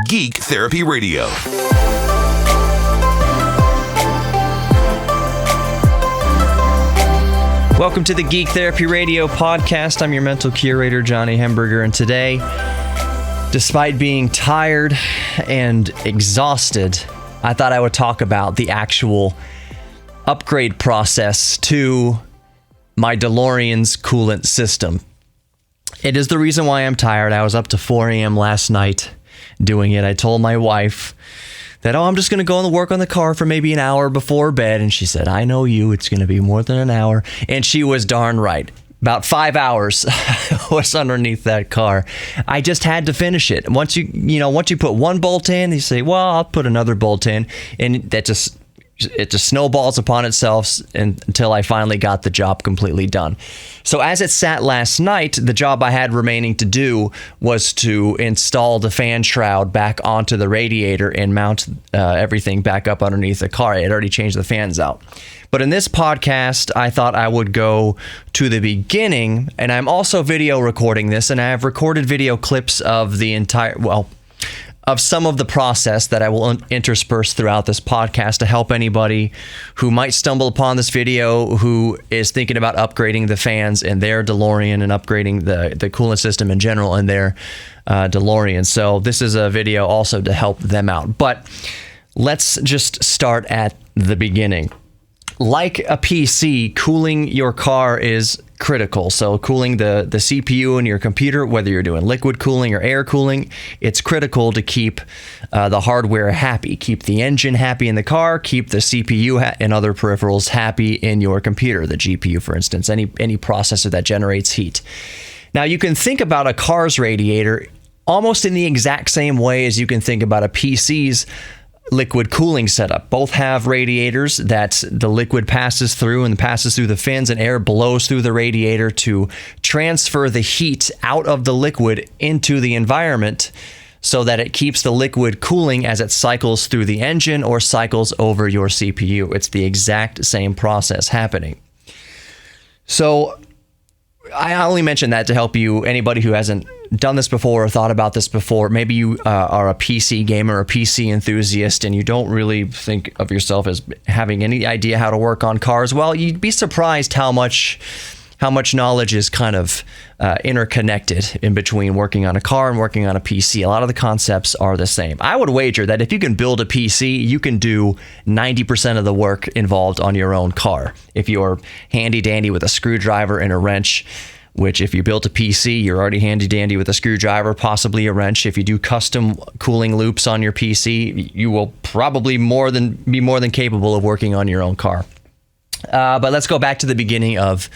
Geek Therapy Radio. Welcome to the Geek Therapy Radio podcast. I'm your mental curator, Johnny Hemberger, and today, despite being tired and exhausted, I thought I would talk about the actual upgrade process to my DeLorean's coolant system. It is the reason why I'm tired. I was up to 4 a.m. last night doing it. I told my wife that, I'm just going to go and work on the car for maybe an hour before bed. And she said, I know you, it's going to be more than an hour. And she was darn right. About 5 hours was underneath that car. I just had to finish it. Once you put one bolt in, you say, well, I'll put another bolt in. And it just snowballs upon itself until I finally got the job completely done. So as it sat last night, the job I had remaining to do was to install the fan shroud back onto the radiator and mount everything back up underneath the car. I had already changed the fans out. But in this podcast, I thought I would go to the beginning, and I'm also video recording this, and I have recorded video clips of of some of the process that I will intersperse throughout this podcast to help anybody who might stumble upon this video who is thinking about upgrading the fans in their DeLorean and upgrading the coolant system in general in their DeLorean. So this is a video also to help them out. But let's just start at the beginning. Like a PC, cooling your car is critical. So cooling the CPU in your computer, whether you're doing liquid cooling or air cooling, it's critical to keep the hardware happy, keep the engine happy in the car, keep the CPU and other peripherals happy in your computer, the GPU, for instance, any processor that generates heat. Now, you can think about a car's radiator almost in the exact same way as you can think about a PC's liquid cooling setup. Both have radiators that the liquid passes through the fins, and air blows through the radiator to transfer the heat out of the liquid into the environment so that it keeps the liquid cooling as it cycles through the engine or cycles over your CPU. It's the exact same process happening. So I only mention that to help you, anybody who hasn't done this before or thought about this before. Maybe you are a PC gamer, a PC enthusiast, and you don't really think of yourself as having any idea how to work on cars. Well, you'd be surprised how much knowledge is kind of interconnected in between working on a car and working on a PC. A lot of the concepts are the same. I would wager that if you can build a PC, you can do 90% of the work involved on your own car. If you're handy dandy with a screwdriver and a wrench, which if you built a PC, you're already handy dandy with a screwdriver, possibly a wrench. If you do custom cooling loops on your PC, you will probably be more than capable of working on your own car. But let's go back to the beginning of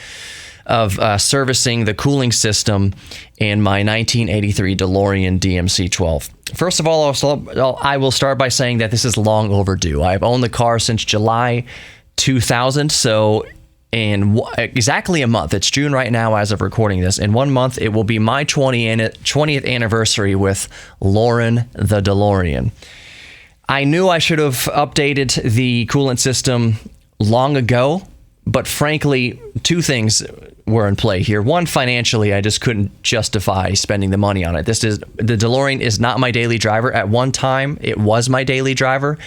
servicing the cooling system in my 1983 Delorean DMC-12. First of all, I will start by saying that this is long overdue. I've owned the car since July 2000, so in exactly a month, it's June right now as of recording this. In 1 month, it will be my 20th anniversary with Lauren the DeLorean. I knew I should have updated the coolant system long ago, but frankly, two things were in play here. One, financially, I just couldn't justify spending the money on it. The DeLorean is not my daily driver. At one time, it was my daily driver.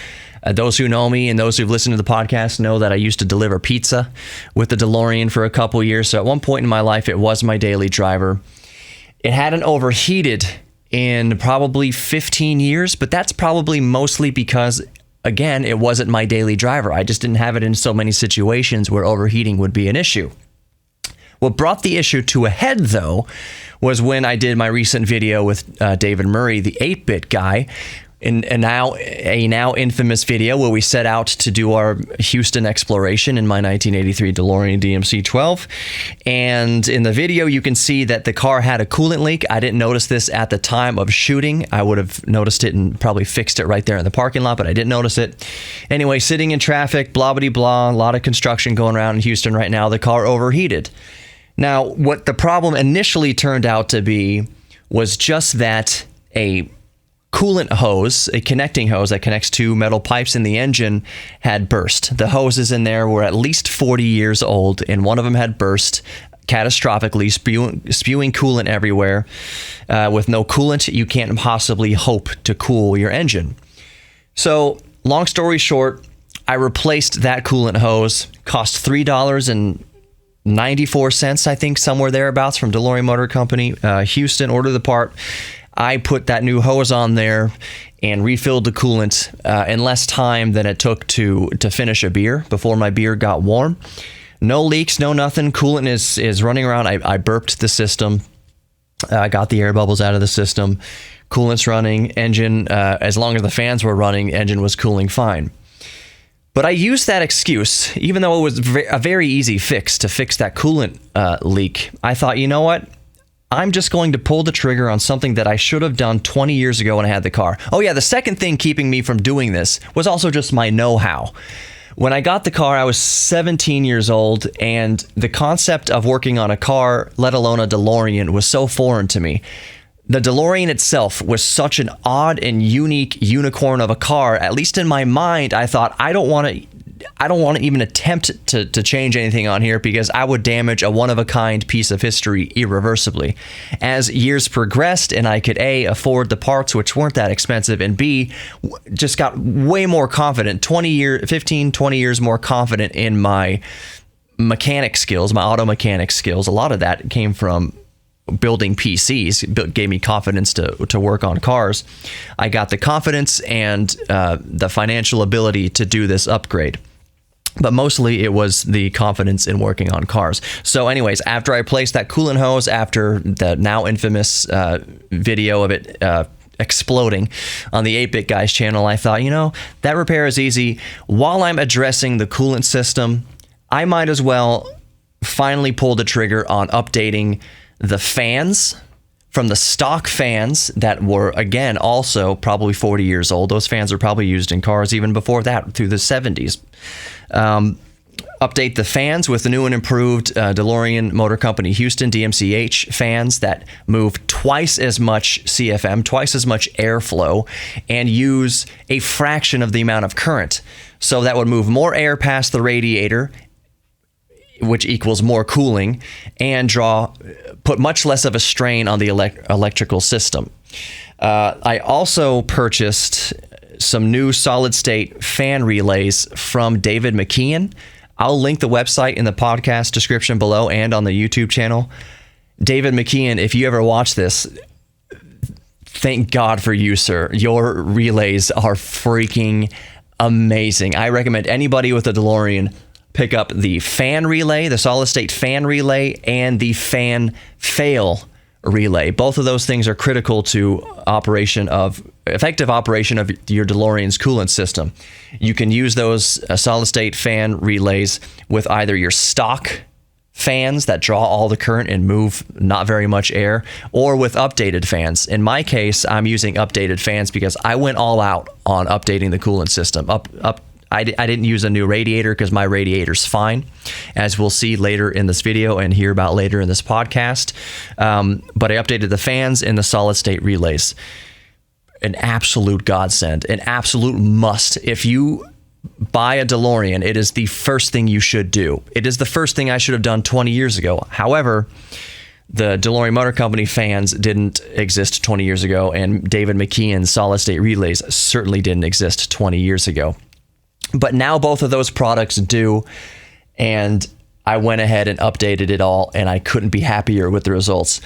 Those who know me and those who've listened to the podcast know that I used to deliver pizza with the DeLorean for a couple years. So at one point in my life, it was my daily driver. It hadn't overheated in probably 15 years, but that's probably mostly because, again, it wasn't my daily driver. I just didn't have it in so many situations where overheating would be an issue. What brought the issue to a head, though, was when I did my recent video with David Murray, the 8-bit guy, in a now infamous video where we set out to do our Houston exploration in my 1983 Delorean DMC-12. And in the video, you can see that the car had a coolant leak. I didn't notice this at the time of shooting. I would have noticed it and probably fixed it right there in the parking lot, but I didn't notice it. Anyway, sitting in traffic, blah, blah, blah, a lot of construction going around in Houston right now. The car overheated. Now, what the problem initially turned out to be was just that a coolant hose, a connecting hose that connects two metal pipes in the engine, had burst. The hoses in there were at least 40 years old, and one of them had burst, catastrophically, spewing coolant everywhere. With no coolant, you can't possibly hope to cool your engine. So, long story short, I replaced that coolant hose. Cost $3.94, I think, somewhere thereabouts, from Delorean Motor Company, Houston. Ordered the part. I put that new hose on there and refilled the coolant in less time than it took to finish a beer before my beer got warm. No leaks, no nothing. Coolant is running around. I burped the system. I got the air bubbles out of the system. Coolant's running. Engine, as long as the fans were running, engine was cooling fine. But I used that excuse, even though it was a very easy fix to fix that coolant leak. I thought, you know what? I'm just going to pull the trigger on something that I should have done 20 years ago when I had the car. Oh yeah, the second thing keeping me from doing this was also just my know-how. When I got the car, I was 17 years old, and the concept of working on a car, let alone a DeLorean, was so foreign to me. The DeLorean itself was such an odd and unique unicorn of a car. At least in my mind, I thought, I don't want to even attempt to change anything on here because I would damage a one-of-a-kind piece of history irreversibly. As years progressed and I could A, afford the parts, which weren't that expensive, and B, just got way more confident, 20 years more confident in my mechanic skills, my auto mechanic skills. A lot of that came from building PCs, gave me confidence to work on cars. I got the confidence and the financial ability to do this upgrade. But mostly it was the confidence in working on cars. So anyways, after I placed that coolant hose, after the now infamous video of it exploding on the 8-Bit Guys channel, I thought, that repair is easy. While I'm addressing the coolant system, I might as well finally pull the trigger on updating the fans from the stock fans that were, again, also probably 40 years old. Those fans were probably used in cars even before that, through the 70s. Update the fans with the new and improved DeLorean Motor Company Houston DMCH fans that move twice as much CFM, twice as much airflow, and use a fraction of the amount of current. So that would move more air past the radiator, which equals more cooling, and put much less of a strain on the electrical system. I also purchased some new solid-state fan relays from David McKeon. I'll link the website in the podcast description below and on the YouTube channel. David McKeon, if you ever watch this, thank God for you, sir. Your relays are freaking amazing. I recommend anybody with a DeLorean pick up the fan relay, the solid-state fan relay, and the fan fail relay. Both of those things are critical to effective operation of your DeLorean's coolant system. You can use those solid-state fan relays with either your stock fans that draw all the current and move not very much air, or with updated fans. In my case, I'm using updated fans because I went all out on updating the coolant system. I didn't use a new radiator because my radiator's fine, as we'll see later in this video and hear about later in this podcast. But I updated the fans and the solid-state relays. An absolute godsend, an absolute must. If you buy a DeLorean, it is the first thing you should do. It is the first thing I should have done 20 years ago. However, the Delorean Motor Company fans didn't exist 20 years ago, and David McKeon's solid-state relays certainly didn't exist 20 years ago. But now both of those products do, and I went ahead and updated it all, and I couldn't be happier with the results.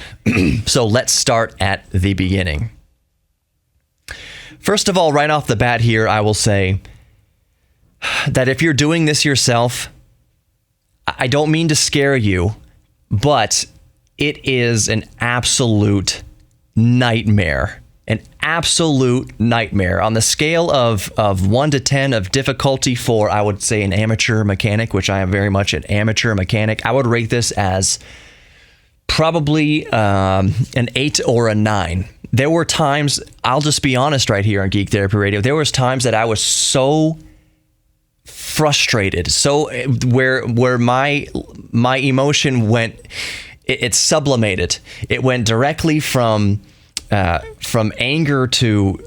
So let's start at the beginning. First of all, right off the bat here, I will say that if you're doing this yourself, I don't mean to scare you, but it is an absolute nightmare. An absolute nightmare. On the scale of 1 to 10 of difficulty for, I would say, an amateur mechanic, which I am very much an amateur mechanic, I would rate this as probably an 8 or a 9. There were times, I'll just be honest right here on Geek Therapy Radio, there was times that I was so frustrated, where my emotion went, it sublimated. It went directly from from anger to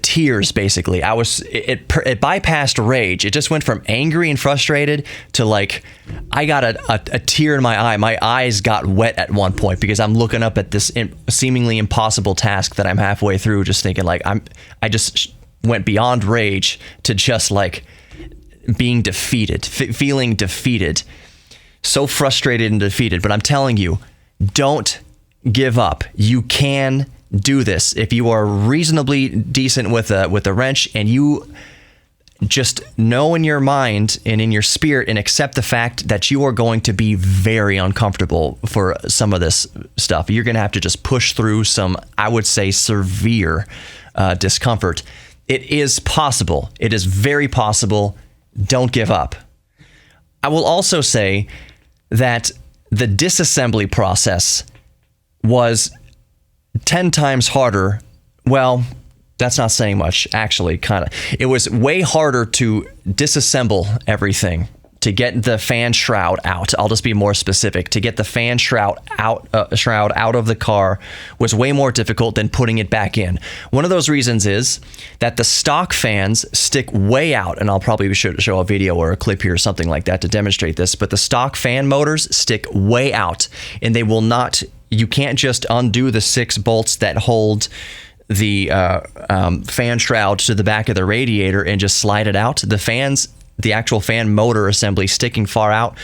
tears. Basically, it bypassed rage. It just went from angry and frustrated to like I got a tear in my eye. My eyes got wet at one point because I'm looking up at this seemingly impossible task that I'm halfway through, just thinking like I just went beyond rage to just like being defeated, feeling defeated, so frustrated and defeated. But I'm telling you, don't give up. You can do this if you are reasonably decent with a wrench, and you just know in your mind and in your spirit and accept the fact that you are going to be very uncomfortable for some of this stuff. You're going to have to just push through some, I would say, severe discomfort. It is possible. It is very possible. Don't give up. I will also say that the disassembly process was 10 times harder. Well, that's not saying much, actually, kind of. It was way harder to disassemble everything, to get the fan shroud out. I'll just be more specific. To get the fan shroud out of the car was way more difficult than putting it back in. One of those reasons is that the stock fans stick way out, and I'll probably show a video or a clip here or something like that to demonstrate this, but the stock fan motors stick way out, and they will not, you can't just undo the 6 bolts that hold the fan shroud to the back of the radiator and just slide it out. The fans, the actual fan motor assembly sticking far out,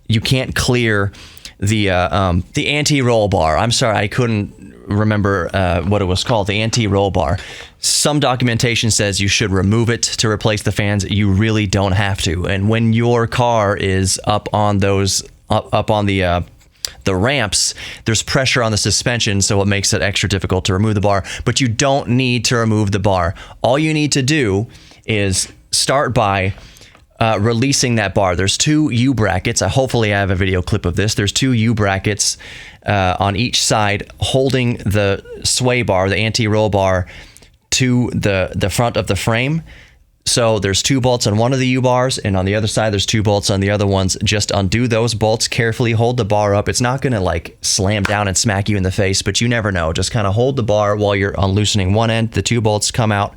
you can't clear the anti-roll bar. I'm sorry, I couldn't remember what it was called, the anti-roll bar. Some documentation says you should remove it to replace the fans. You really don't have to. And when your car is up on those, up on the ramps, there's pressure on the suspension, so it makes it extra difficult to remove the bar. But you don't need to remove the bar. All you need to do is start by releasing that bar. There's 2 U-brackets. Hopefully I have a video clip of this. There's 2 U-brackets on each side holding the sway bar, the anti-roll bar, to the front of the frame. So there's 2 bolts on one of the U-bars, and on the other side there's 2 bolts on the other ones. Just undo those bolts carefully, hold the bar up. It's not going to like slam down and smack you in the face, but you never know. Just kind of hold the bar while you're unloosening one end. The 2 bolts come out.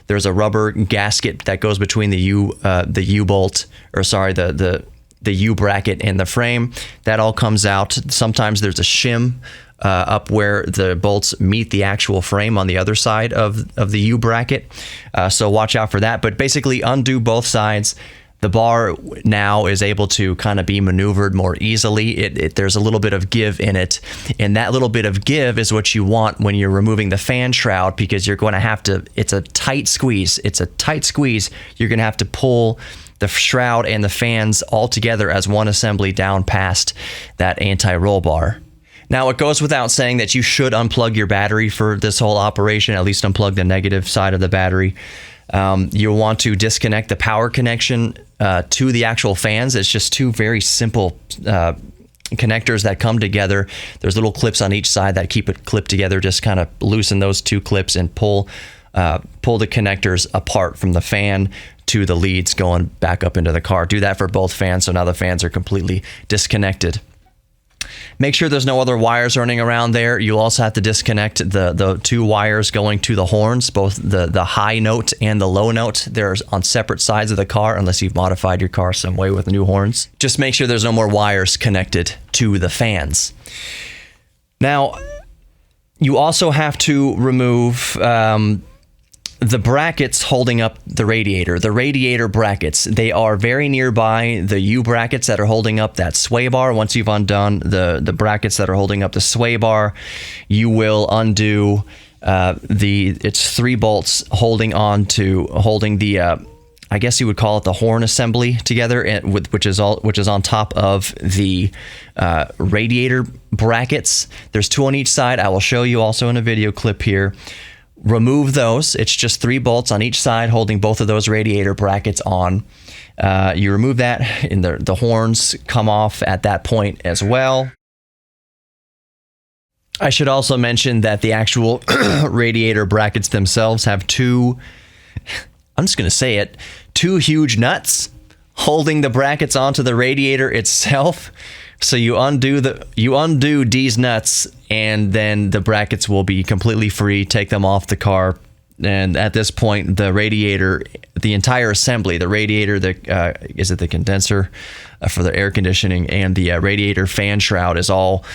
There's a rubber gasket that goes between the U-bolt, or sorry, the U-bracket and the frame. That all comes out. Sometimes there's a shim up where the bolts meet the actual frame on the other side of the U-bracket. So watch out for that. But basically undo both sides. The bar now is able to kind of be maneuvered more easily. There's a little bit of give in it. And that little bit of give is what you want when you're removing the fan shroud, because you're going to have to, it's a tight squeeze. It's a tight squeeze. You're going to have to pull the shroud and the fans all together as one assembly down past that anti-roll bar. Now, it goes without saying that you should unplug your battery for this whole operation, at least unplug the negative side of the battery. You'll want to disconnect the power connection to the actual fans. It's just 2 very simple connectors that come together. There's little clips on each side that keep it clipped together. Just kind of loosen those 2 clips and pull the connectors apart from the fan to the leads going back up into the car. Do that for both fans, so now the fans are completely disconnected. Make sure there's no other wires running around there. You'll also have to disconnect the 2 wires going to the horns, both the high note and the low note. They're on separate sides of the car, unless you've modified your car some way with new horns. Just make sure there's no more wires connected to the fans. Now, you also have to remove the brackets holding up the radiator brackets. They are very nearby the U brackets that are holding up that sway bar. Once you've undone the brackets that are holding up the sway bar, you will undo it's 3 bolts holding the I guess you would call it the horn assembly together, which is on top of the radiator brackets. There's 2 on each side. I will show you also in a video clip here. Remove those. It's just 3 bolts on each side holding both of those radiator brackets on. You remove that, and the horns come off at that point as well. I should also mention that the actual radiator brackets themselves have 2, I'm just going to say it, 2 huge nuts holding the brackets onto the radiator itself, So you undo these nuts, and then the brackets will be completely free. Take them off the car, and at this point, the radiator, the entire assembly, the radiator, the condenser for the air conditioning, and the radiator fan shroud is all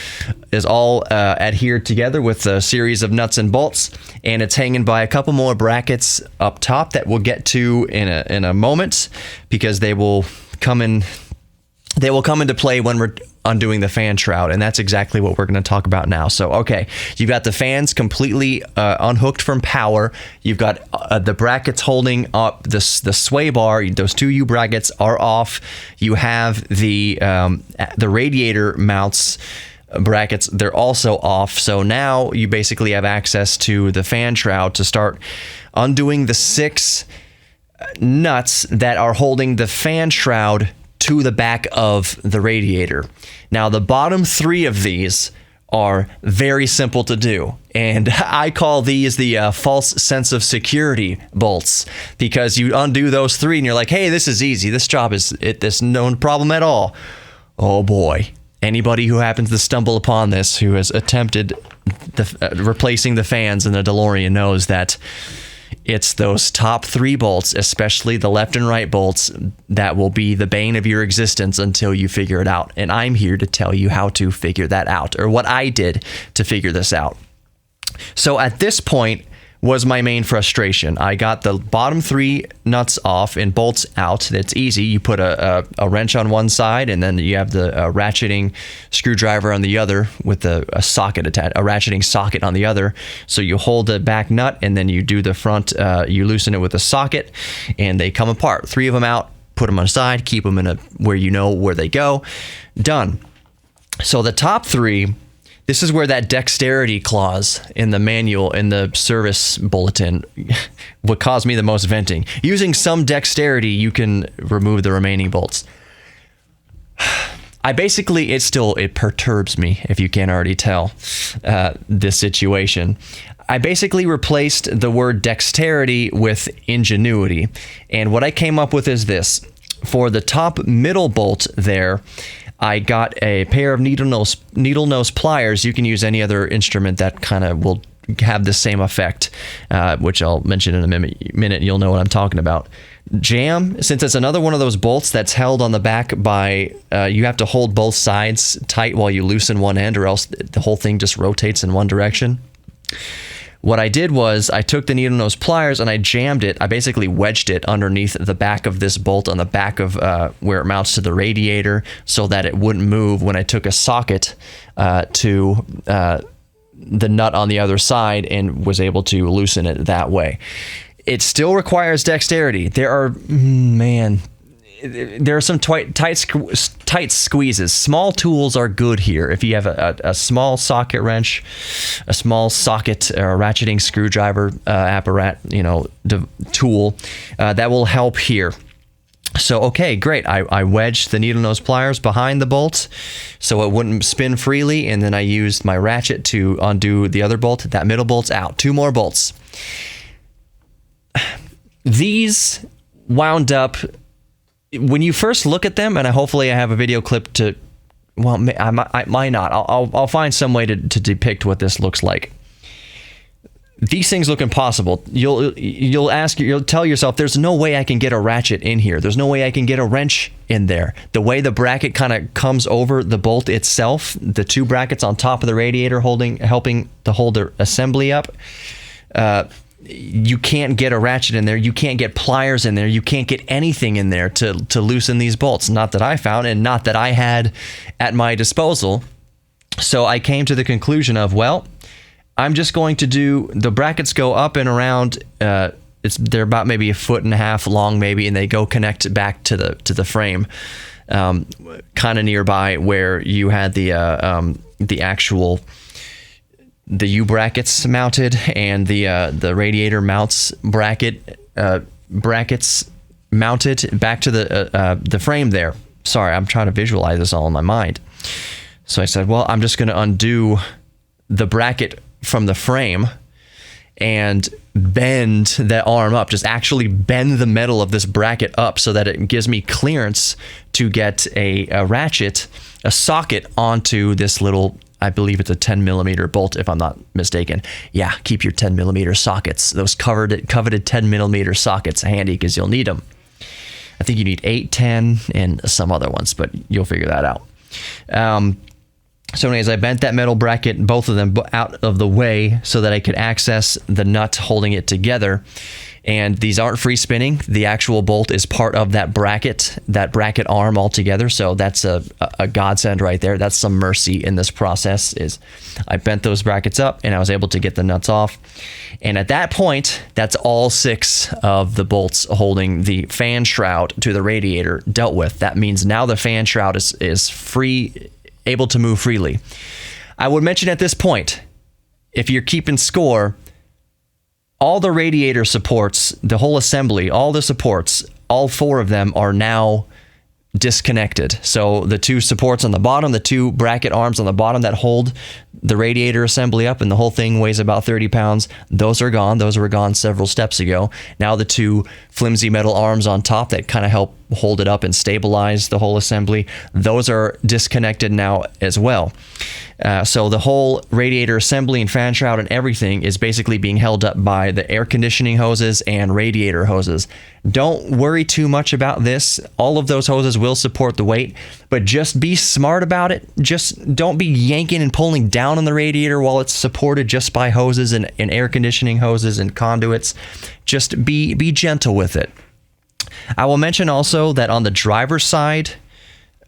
adhered together with a series of nuts and bolts, and it's hanging by a couple more brackets up top that we'll get to in a moment, because they will come into play when we're undoing the fan shroud, and that's exactly what we're going to talk about now. So, okay, you've got the fans completely unhooked from power. You've got the brackets holding up the sway bar. Those two U brackets are off. You have the radiator mounts brackets. They're also off. So now you basically have access to the fan shroud to start undoing the 6 nuts that are holding the fan shroud to the back of the radiator. Now, the bottom 3 of these are very simple to do, and I call these the false sense of security bolts, because you undo those 3 and you're like, hey, this is easy. This job there's no problem at all. Oh boy. Anybody who happens to stumble upon this, who has attempted replacing the fans in the DeLorean, knows that it's those top 3 bolts, especially the left and right bolts, that will be the bane of your existence until you figure it out. And I'm here to tell you how to figure that out, or what I did to figure this out. So at this point was my main frustration. I got the bottom 3 nuts off and bolts out. It's easy. You put a wrench on one side, and then you have the ratcheting screwdriver on the other with a ratcheting socket on the other. So you hold the back nut, and then you do the front, you loosen it with a socket, and they come apart. 3 of them out, put them on the side, keep them where you know where they go. Done. So the top 3, this is where that dexterity clause in the manual, in the service bulletin, would cause me the most venting. Using some dexterity, you can remove the remaining bolts. It perturbs me, if you can't already tell, this situation. I basically replaced the word dexterity with ingenuity. And what I came up with is this. For the top middle bolt there, I got a pair of needle nose pliers. You can use any other instrument that kind of will have the same effect, which I'll mention in a minute. You'll know what I'm talking about. Jam, since it's another one of those bolts that's held on the back by, you have to hold both sides tight while you loosen one end, or else the whole thing just rotates in one direction. What I did was I took the needle nose pliers and I jammed it. I basically wedged it underneath the back of this bolt on the back of where it mounts to the radiator, so that it wouldn't move when I took a socket to the nut on the other side, and was able to loosen it that way. It still requires dexterity. There are some tight squeezes. Small tools are good here. If you have a small socket wrench, a small socket or ratcheting screwdriver tool, that will help here. So, okay, great. I wedged the needle nose pliers behind the bolt so it wouldn't spin freely, and then I used my ratchet to undo the other bolt. That middle bolt's out. 2 more bolts. These wound up, when you first look at them, and hopefully I have a video clip to, well, I might not. I'll find some way to depict what this looks like. These things look impossible. You'll tell yourself, there's no way I can get a ratchet in here. There's no way I can get a wrench in there. The way the bracket kind of comes over the bolt itself, the 2 brackets on top of the radiator helping to hold the assembly up, you can't get a ratchet in there. You can't get pliers in there. You can't get anything in there to loosen these bolts. Not that I found, and not that I had at my disposal. So I came to the conclusion of, well, I'm just going to do, the brackets go up and around, they're about maybe 1.5 feet long maybe, and they go connect back to the frame, kind of nearby where you had the actual, the U brackets mounted, and the radiator mounts brackets mounted back to the frame there. Sorry, I'm trying to visualize this all in my mind. So I said, well, I'm just going to undo the bracket from the frame, and bend that arm up, just actually bend the metal of this bracket up so that it gives me clearance to get a ratchet, a socket onto this little, I believe it's a 10 millimeter bolt, if I'm not mistaken. Yeah, keep your 10 millimeter sockets, those coveted 10 millimeter sockets handy because you'll need them. I think you need 8, 10, and some other ones, but you'll figure that out. So anyways, I bent that metal bracket, both of them, out of the way so that I could access the nut holding it together. And these aren't free spinning. The actual bolt is part of that bracket arm altogether. So that's a godsend right there. That's some mercy in this process. Is I bent those brackets up and I was able to get the nuts off. And at that point, that's all 6 of the bolts holding the fan shroud to the radiator dealt with. That means now the fan shroud is free, able to move freely. I would mention at this point, if you're keeping score, all the radiator supports, the whole assembly, all the supports, all 4 of them are now disconnected. So the 2 supports on the bottom, the 2 bracket arms on the bottom that hold the radiator assembly up, and the whole thing weighs about 30 pounds, those are gone. Those were gone several steps ago. Now the 2 flimsy metal arms on top that kind of help hold it up and stabilize the whole assembly, those are disconnected now as well. So the whole radiator assembly and fan shroud and everything is basically being held up by the air conditioning hoses and radiator hoses. Don't worry too much about this. All of those hoses will support the weight, but just be smart about it. Just don't be yanking and pulling down on the radiator while it's supported just by hoses and air conditioning hoses and conduits. Just be gentle with it. I will mention also that on the driver's side,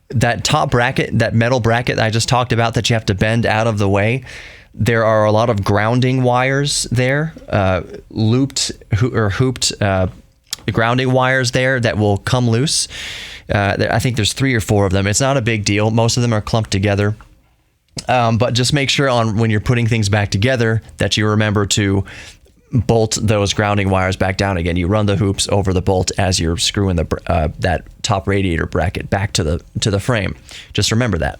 that top bracket, that metal bracket I just talked about that you have to bend out of the way, there are a lot of grounding wires there, hooped grounding wires there that will come loose. I think there's 3 or 4 of them. It's not a big deal. Most of them are clumped together. But just make sure when you're putting things back together that you remember to bolt those grounding wires back down again. You run the hoops over the bolt as you're screwing that top radiator bracket back to the frame. Just remember that.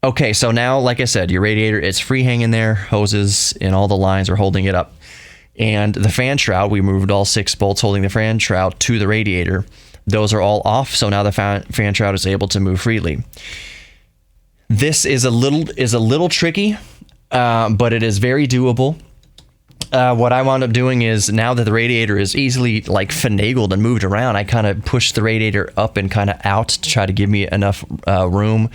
Okay, so now, like I said, your radiator is free hanging there. Hoses and all the lines are holding it up. And the fan shroud, we moved all 6 bolts holding the fan shroud to the radiator. Those are all off, so now the fan shroud is able to move freely. This is a little tricky. But it is very doable. What I wound up doing is, now that the radiator is easily finagled and moved around, I kind of pushed the radiator up and kind of out to try to give me enough room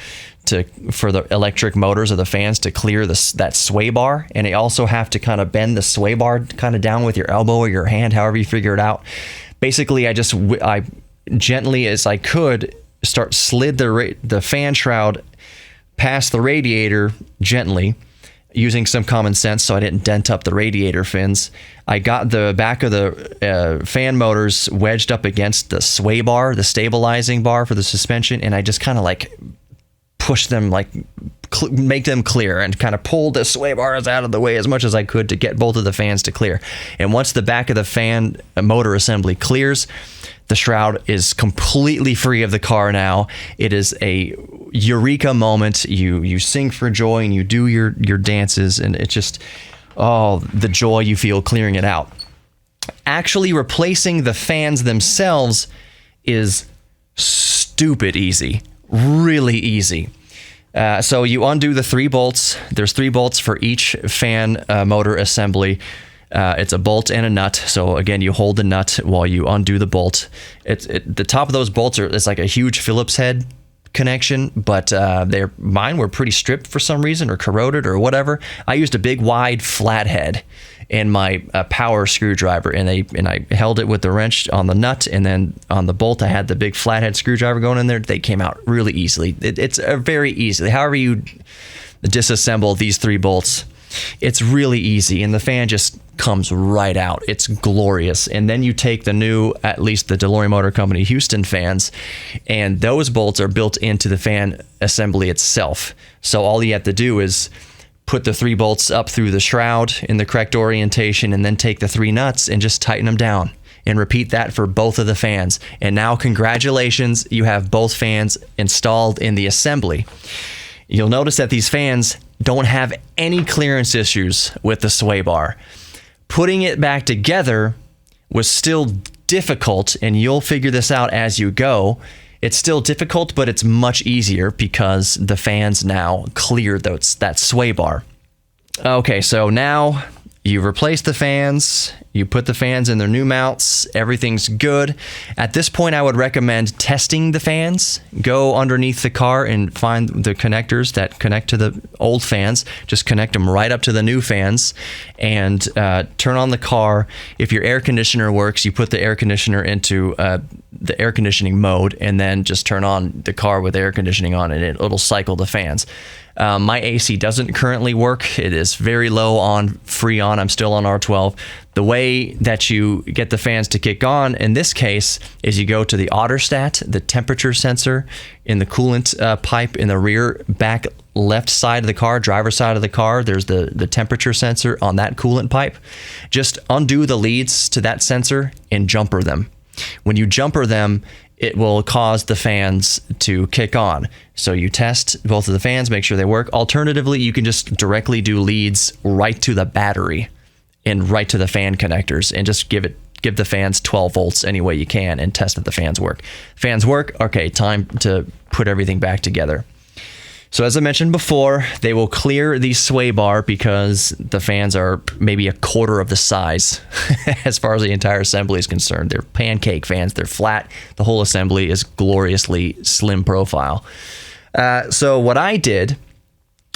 for the electric motors of the fans to clear that sway bar. And you also have to kind of bend the sway bar kind of down with your elbow or your hand, however you figure it out. Basically, I gently as I could slid the fan shroud past the radiator gently, using some common sense so I didn't dent up the radiator fins. I got the back of the fan motors wedged up against the sway bar, the stabilizing bar for the suspension, and I just kind of pushed them, make them clear, and kind of pulled the sway bars out of the way as much as I could to get both of the fans to clear. And once the back of the fan motor assembly clears, the shroud is completely free of the car now. It is a eureka moment. You sing for joy and you do your dances, and it's just, the joy you feel clearing it out. Actually replacing the fans themselves is stupid easy, really easy. So you undo the 3 bolts. There's 3 bolts for each fan motor assembly. It's a bolt and a nut. So again, you hold the nut while you undo the bolt. The top of those bolts it's like a huge Phillips head connection, but mine were pretty stripped for some reason, or corroded or whatever. I used a big wide flathead in my power screwdriver, and I held it with the wrench on the nut, and then on the bolt I had the big flathead screwdriver going in there. They came out really easily. It's very easy. However you disassemble these 3 bolts, it's really easy, and the fan just comes right out. It's glorious. And then you take the new, at least the Delorean Motor Company Houston fans, and those bolts are built into the fan assembly itself. So all you have to do is put the 3 bolts up through the shroud in the correct orientation, and then take the 3 nuts and just tighten them down. And repeat that for both of the fans. And now, congratulations, you have both fans installed in the assembly. You'll notice that these fans don't have any clearance issues with the sway bar. Putting it back together was still difficult, and you'll figure this out as you go. It's still difficult, but it's much easier because the fans now clear that sway bar. Okay, so now you replace the fans, you put the fans in their new mounts, everything's good. At this point, I would recommend testing the fans. Go underneath the car and find the connectors that connect to the old fans. Just connect them right up to the new fans and turn on the car. If your air conditioner works, you put the air conditioner into the air conditioning mode and then just turn on the car with air conditioning on and it'll cycle the fans. My AC doesn't currently work. It is very low on Freon. I'm still on R12. The way that you get the fans to kick on in this case is you go to the Otterstat, the temperature sensor in the coolant pipe in the rear back left side of the car, driver's side of the car. There's the temperature sensor on that coolant pipe. Just undo the leads to that sensor and jumper them. When you jumper them, it will cause the fans to kick on. So you test both of the fans, make sure they work. Alternatively, you can just directly do leads right to the battery and right to the fan connectors and just give the fans 12 volts any way you can and test that the fans work. Fans work, okay, time to put everything back together. So as I mentioned before, they will clear the sway bar because the fans are maybe a quarter of the size as far as the entire assembly is concerned. They're pancake fans. They're flat. The whole assembly is gloriously slim profile. So what I did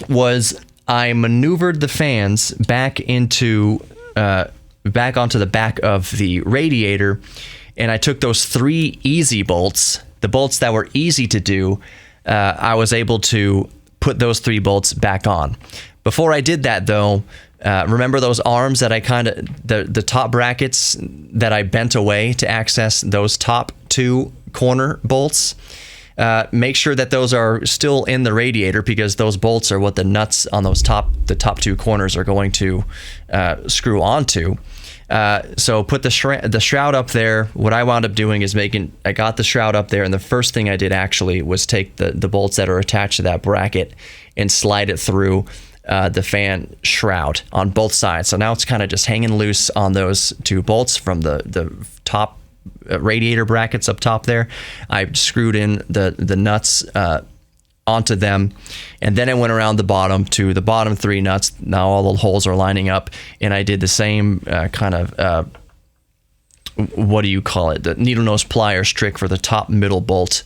was I maneuvered the fans back onto the back of the radiator, and I took those 3 easy bolts, the bolts that were easy to do. I was able to put those 3 bolts back on. Before I did that, though, remember those arms that I the top brackets that I bent away to access those top 2 corner bolts? Make sure that those are still in the radiator because those bolts are what the nuts on the top 2 corners are going to screw onto. So put the shroud up there. What I wound up doing is I got the shroud up there, and the first thing I did actually was take the bolts that are attached to that bracket and slide it through the fan shroud on both sides. So now it's kind of just hanging loose on those 2 bolts from the top radiator brackets up top there. I screwed in the nuts onto them, and then I went around the bottom to the bottom 3 nuts. Now all the holes are lining up, and I did the same kind of what do you call it, the needle nose pliers trick for the top middle bolt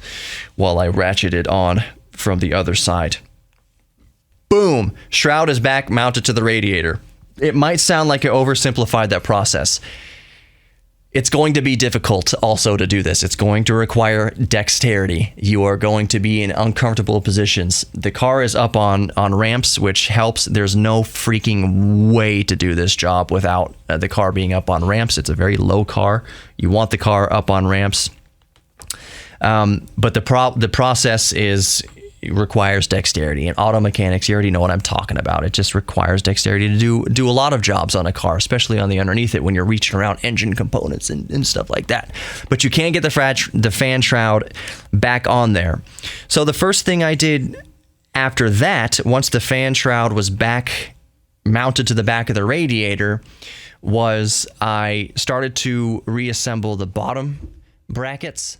while I ratcheted on from the other side. Boom! Shroud is back mounted to the radiator. It might sound like I oversimplified that process. It's going to be difficult also to do this. It's going to require dexterity. You are going to be in uncomfortable positions. The car is up on ramps, which helps. There's no freaking way to do this job without the car being up on ramps. It's a very low car. You want the car up on ramps. But the process requires dexterity, and auto mechanics, you already know what I'm talking about. It just requires dexterity to do a lot of jobs on a car, especially on the underneath it when you're reaching around engine components and stuff like that. But you can get the fan shroud back on there. So the first thing I did after that, once the fan shroud was back mounted to the back of the radiator, was I started to reassemble the bottom brackets.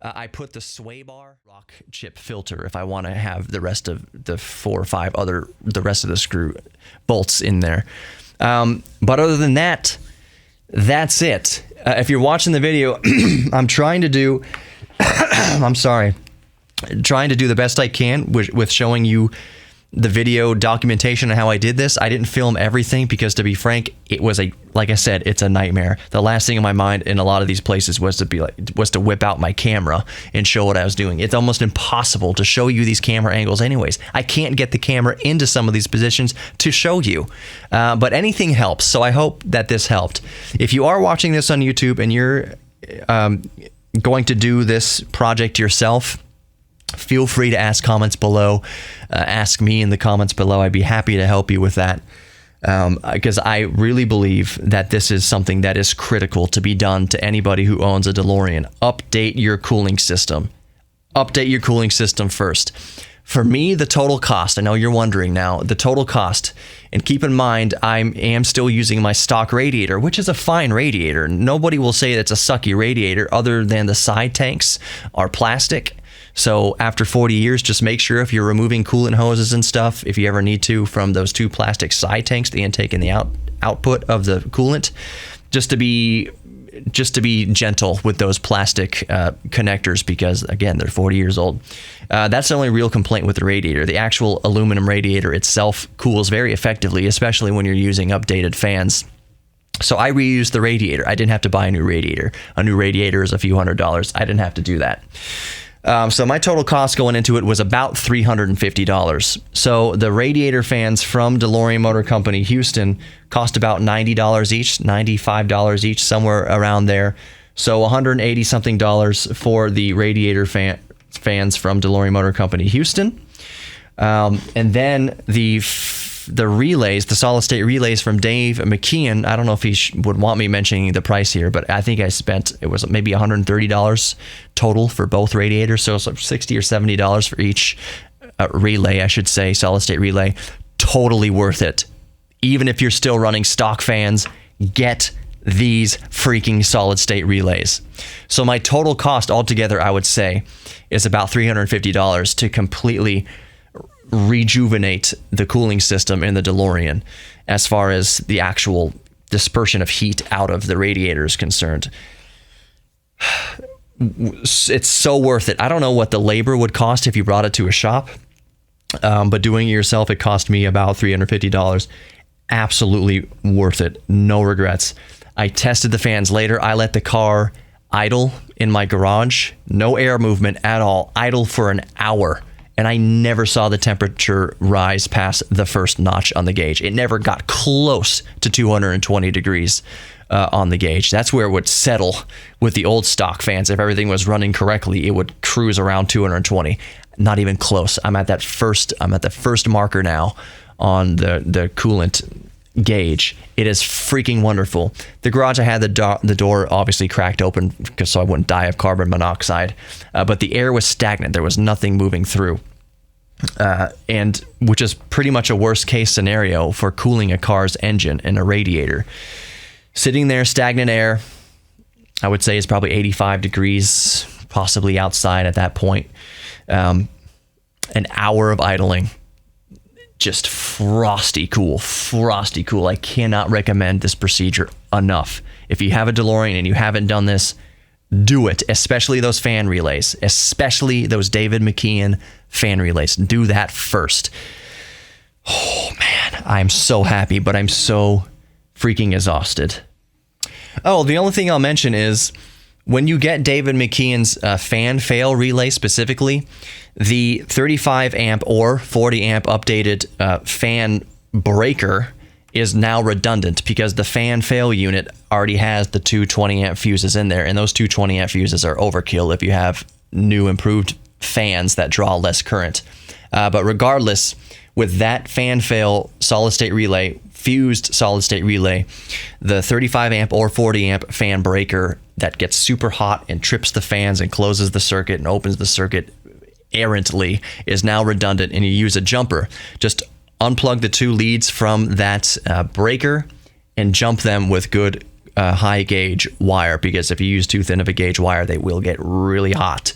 I put the sway bar rock chip filter if I want to have the rest of the 4 or 5 the rest of the screw bolts in there. But other than that, that's it. If you're watching the video, I'm trying to do the best I can with showing you the video documentation on how I did this. I didn't film everything because, to be frank, it was like I said, it's a nightmare. The last thing in my mind in a lot of these places was to whip out my camera and show what I was doing. It's almost impossible to show you these camera angles anyways. I can't get the camera into some of these positions to show you. But anything helps, so I hope that this helped. If you are watching this on YouTube and you're going to do this project yourself, feel free to ask comments below. Ask me in the comments below. I'd be happy to help you with that, because I really believe that this is something that is critical to be done to anybody who owns a DeLorean. Update your cooling system. Update your cooling system first. For me, the total cost, I know you're wondering now, the total cost, and keep in mind, I am still using my stock radiator, which is a fine radiator. Nobody will say it's a sucky radiator other than the side tanks are plastic. So after 40 years, just make sure if you're removing coolant hoses and stuff, if you ever need to, from those two plastic side tanks, the intake and the output of the coolant, just to be gentle with those plastic connectors, because again, they're 40 years old. That's the only real complaint with the radiator. The actual aluminum radiator itself cools very effectively, especially when you're using updated fans. So I reused the radiator. I didn't have to buy a new radiator. A new radiator is a few $100s. I didn't have to do that. So my total cost going into it was about $350. So the radiator fans from Delorean Motor Company, Houston, cost about $90 each, $95 each, somewhere around there. So $180 something for the radiator fans from Delorean Motor Company, Houston. And then the relays, the solid state relays from Dave McKeon. I don't know if he would want me mentioning the price here, but I think it was maybe $130 total for both radiators. So it's like $60 or $70 for each relay, I should say, solid state relay. Totally worth it. Even if you're still running stock fans, get these freaking solid state relays. So my total cost altogether, I would say, is about $350 to completely rejuvenate the cooling system in the DeLorean as far as the actual dispersion of heat out of the radiator is concerned. It's so worth it. I don't know what the labor would cost if you brought it to a shop, but doing it yourself, it cost me about $350. Absolutely worth it. No regrets. I tested the fans later. I let the car idle in my garage. No air movement at all. Idle for an hour. And I never saw the temperature rise past the first notch on the gauge. It never got close to 220 degrees on the gauge. That's where it would settle with the old stock fans. If everything was running correctly, it would cruise around 220. Not even close. I'm at the first marker now on the coolant gauge. It is freaking wonderful. The garage, I had the door obviously cracked open so I wouldn't die of carbon monoxide, but the air was stagnant. There was nothing moving through, and which is pretty much a worst case scenario for cooling a car's engine and a radiator. Sitting there, stagnant air, I would say is probably 85 degrees, possibly outside at that point. An hour of idling. Just frosty cool. I cannot recommend this procedure enough. If you have a DeLorean and you haven't done this, do it, especially those fan relays, especially those David McKeon fan relays. Do that first. Oh man, I'm so happy, but I'm so freaking exhausted. Oh, the only thing I'll mention is when you get David McKeon's fan fail relay specifically, the 35 amp or 40 amp updated fan breaker is now redundant because the fan fail unit already has the two 20 amp fuses in there, and those two 20 amp fuses are overkill if you have new improved fans that draw less current. But regardless, with that fan fail solid state relay, fused solid state relay, the 35 amp or 40 amp fan breaker that gets super hot and trips the fans and closes the circuit and opens the circuit errantly is now redundant, and you use a jumper. Just unplug the two leads from that breaker and jump them with good high gauge wire, because if you use too thin of a gauge wire, they will get really hot.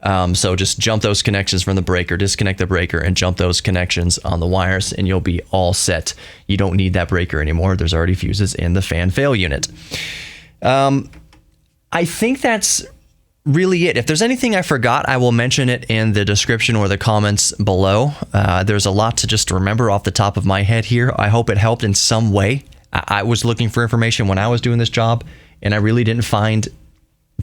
So just jump those connections from the breaker, disconnect the breaker, and jump those connections on the wires, and you'll be all set. You don't need that breaker anymore. There's already fuses in the fan fail unit. I think that's really it. If there's anything I forgot, I will mention it in the description or the comments below. There's a lot to just remember off the top of my head here. I hope it helped in some way. I was looking for information when I was doing this job, and I really didn't find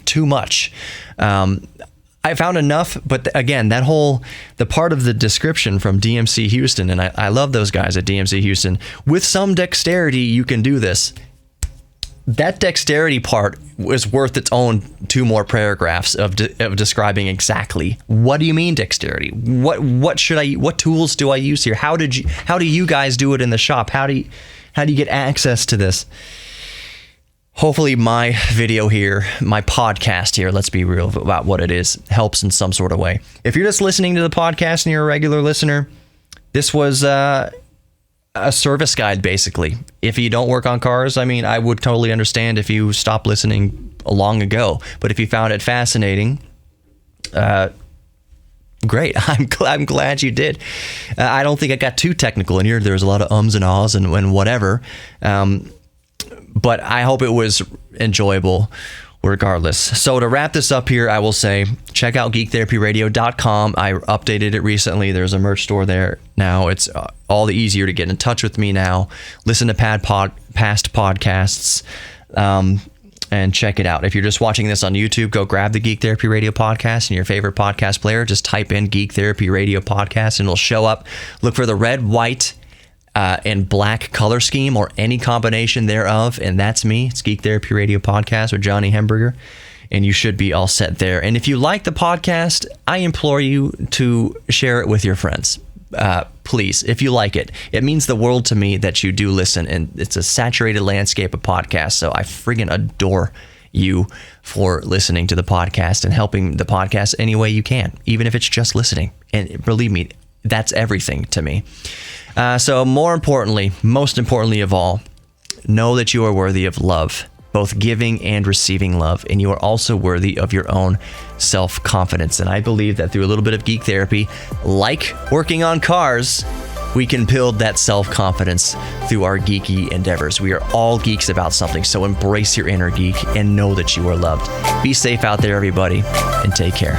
too much. I found enough, but again, the part of the description from DMC Houston, and I love those guys at DMC Houston, with some dexterity, you can do this. That dexterity part was worth its own 2 more paragraphs of describing exactly what do you mean dexterity? What tools do I use here? How do you guys do it in the shop? How do you get access to this? hopefully my video here, my podcast here, let's be real about what it is, helps in some sort of way. If you're just listening to the podcast and you're a regular listener, this was a service guide, basically. If you don't work on cars, I mean, I would totally understand if you stopped listening long ago. But if you found it fascinating, great. I'm glad you did. I don't think I got too technical in here. There was a lot of ums and ahs and whatever. But I hope it was enjoyable regardless. So to wrap this up here, I will say, check out geektherapyradio.com. I updated it recently. There's a merch store there now. It's all the easier to get in touch with me now. Listen to past podcasts and check it out. If you're just watching this on YouTube, go grab the Geek Therapy Radio podcast in your favorite podcast player. Just type in Geek Therapy Radio podcast and it'll show up. Look for the red, white, and black color scheme or any combination thereof, and that's me. It's Geek Therapy Radio Podcast with Johnny Hemberger, and you should be all set there. And if you like the podcast, I implore you to share it with your friends. Please, if you like it. It means the world to me that you do listen, and it's a saturated landscape of podcasts, so I friggin' adore you for listening to the podcast and helping the podcast any way you can, even if it's just listening. And believe me, that's everything to me. So most importantly of all, know that you are worthy of love, both giving and receiving love, and you are also worthy of your own self-confidence. And I believe that through a little bit of geek therapy, like working on cars, we can build that self-confidence through our geeky endeavors. We are all geeks about something, so embrace your inner geek and know that you are loved. Be safe out there, everybody, and take care.